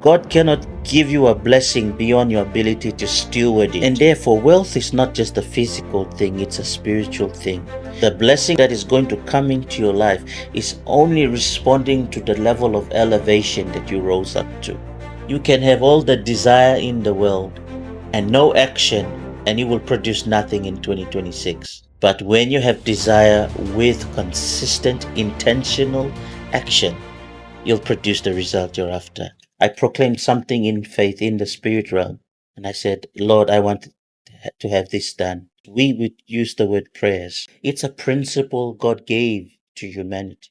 God cannot give you a blessing beyond your ability to steward it. And therefore, wealth is not just a physical thing, it's a spiritual thing. The blessing that is going to come into your life is only responding to the level of elevation that you rose up to. You can have all the desire in the world and no action, and you will produce nothing in 2026. But when you have desire with consistent, intentional action, you'll produce the result you're after. I proclaimed something in faith in the spirit realm, and I said, Lord, I want to have this done. We would use the word prayers. It's a principle God gave to humanity,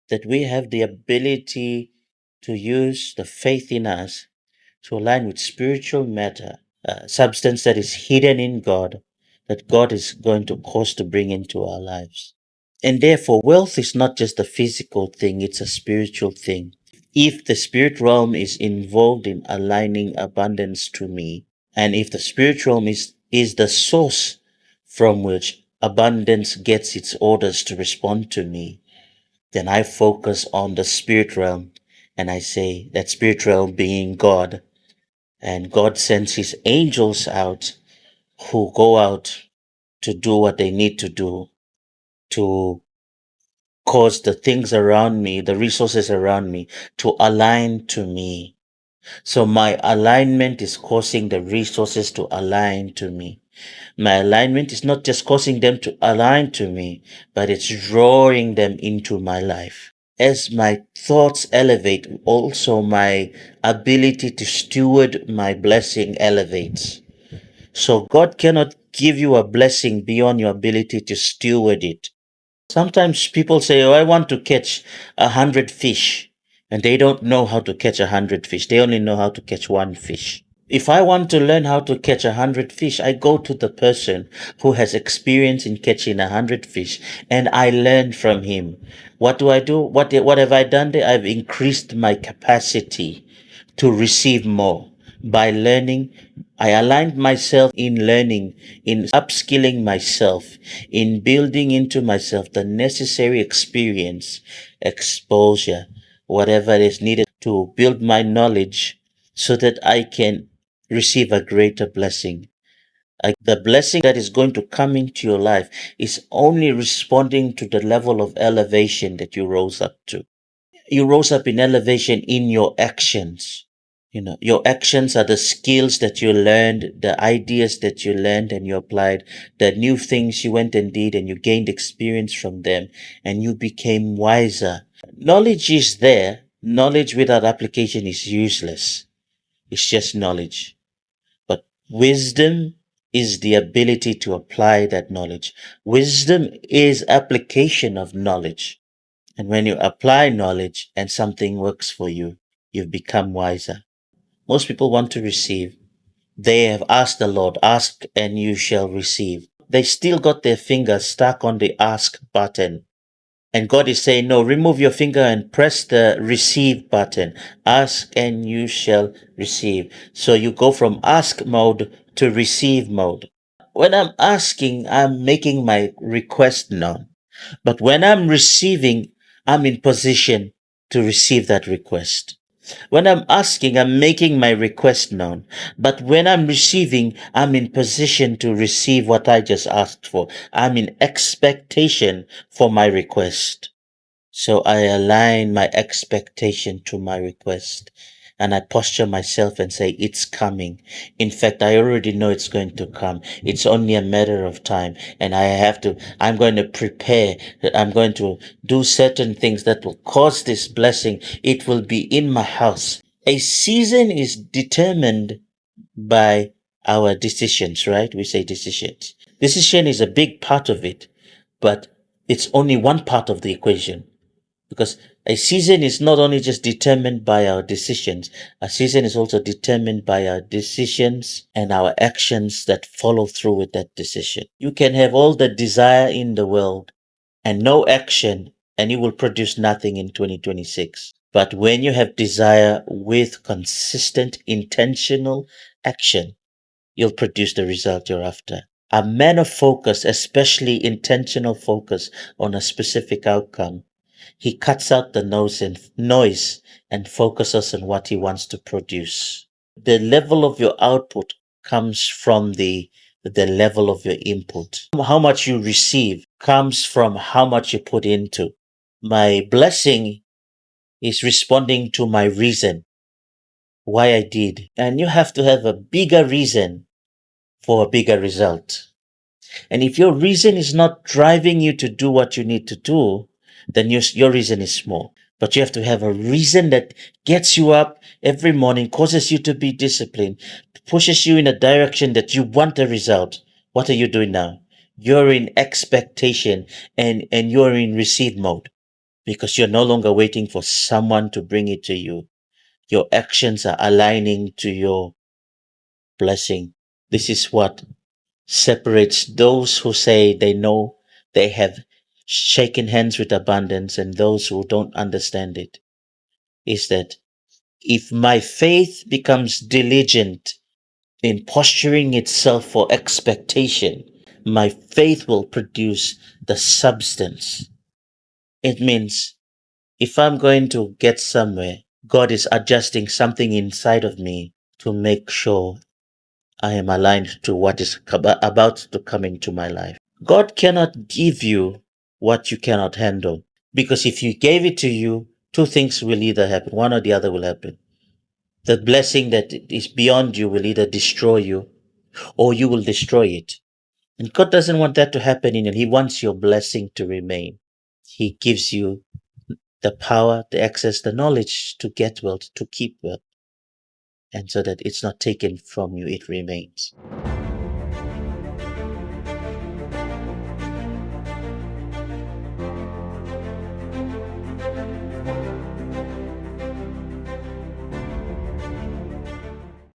that we have the ability to use the faith in us to align with spiritual matter, substance that is hidden in God, that God is going to cause to bring into our lives. And therefore, wealth is not just a physical thing, it's a spiritual thing. If the spirit realm is involved in aligning abundance to me, and if the spirit realm is the source from which abundance gets its orders to respond to me, then I focus on the spirit realm and I say that spirit realm being God, and God sends his angels out who go out to do what they need to do to cause the things around me, the resources around me, to align to me. So my alignment is causing the resources to align to me. My alignment is not just causing them to align to me, but it's drawing them into my life. As my thoughts elevate, also my ability to steward my blessing elevates. So God cannot give you a blessing beyond your ability to steward it. Sometimes people say, oh, I want to catch 100 fish. And they don't know how to catch 100 fish. They only know how to catch one fish. If I want to learn how to catch 100 fish, I go to the person who has experience in catching 100 fish and I learn from him. What do I do? What have I done there? I've increased my capacity to receive more. By learning, I aligned myself in learning, in upskilling myself, in building into myself the necessary experience, exposure, whatever is needed to build my knowledge so that I can receive a greater blessing. The blessing that is going to come into your life is only responding to the level of elevation that you rose up to. You rose up in elevation in your actions. Your actions are the skills that you learned, the ideas that you learned and you applied, the new things you went and did and you gained experience from them and you became wiser. Knowledge is there. Knowledge without application is useless. It's just knowledge. But wisdom is the ability to apply that knowledge. Wisdom is application of knowledge. And when you apply knowledge and something works for you, you've become wiser. Most people want to receive. They have asked the Lord, ask and you shall receive. They still got their fingers stuck on the ask button. And God is saying, no, remove your finger and press the receive button. Ask and you shall receive. So you go from ask mode to receive mode. When I'm asking, I'm making my request known. But when I'm receiving, I'm in position to receive that request. When I'm asking, I'm making my request known. But when I'm receiving, I'm in position to receive what I just asked for. I'm in expectation for my request. So I align my expectation to my request. And I posture myself and say, it's coming. In fact, I already know it's going to come. It's only a matter of time. And I'm going to prepare. I'm going to do certain things that will cause this blessing. It will be in my house. A season is determined by our decisions, right? We say decisions. Decision is a big part of it, but it's only one part of the equation. Because a season is not only just determined by our decisions, a season is also determined by our decisions and our actions that follow through with that decision. You can have all the desire in the world and no action, and you will produce nothing in 2026. But when you have desire with consistent, intentional action, you'll produce the result you're after. A man of focus, especially intentional focus on a specific outcome, He cuts out the noise and focuses on what he wants to produce. The level of your output comes from the level of your input. How much you receive comes from how much you put into. My blessing is responding to my reason why I did. And you have to have a bigger reason for a bigger result. And if your reason is not driving you to do what you need to do, then your reason is small. But you have to have a reason that gets you up every morning, causes you to be disciplined, pushes you in a direction that you want a result. What are you doing now? You're in expectation and you're in receive mode because you're no longer waiting for someone to bring it to you. Your actions are aligning to your blessing. This is what separates those who say they know they have shaken hands with abundance and those who don't understand it. Is that if my faith becomes diligent in posturing itself for expectation, my faith will produce the substance. It means if I'm going to get somewhere, God is adjusting something inside of me to make sure I am aligned to what is about to come into my life. God cannot give you what you cannot handle. Because if He gave it to you, two things will either happen. One or the other will happen. The blessing that is beyond you will either destroy you or you will destroy it. And God doesn't want that to happen in you. He wants your blessing to remain. He gives you the power, the access, the knowledge to get wealth, to keep wealth. And so that it's not taken from you, it remains.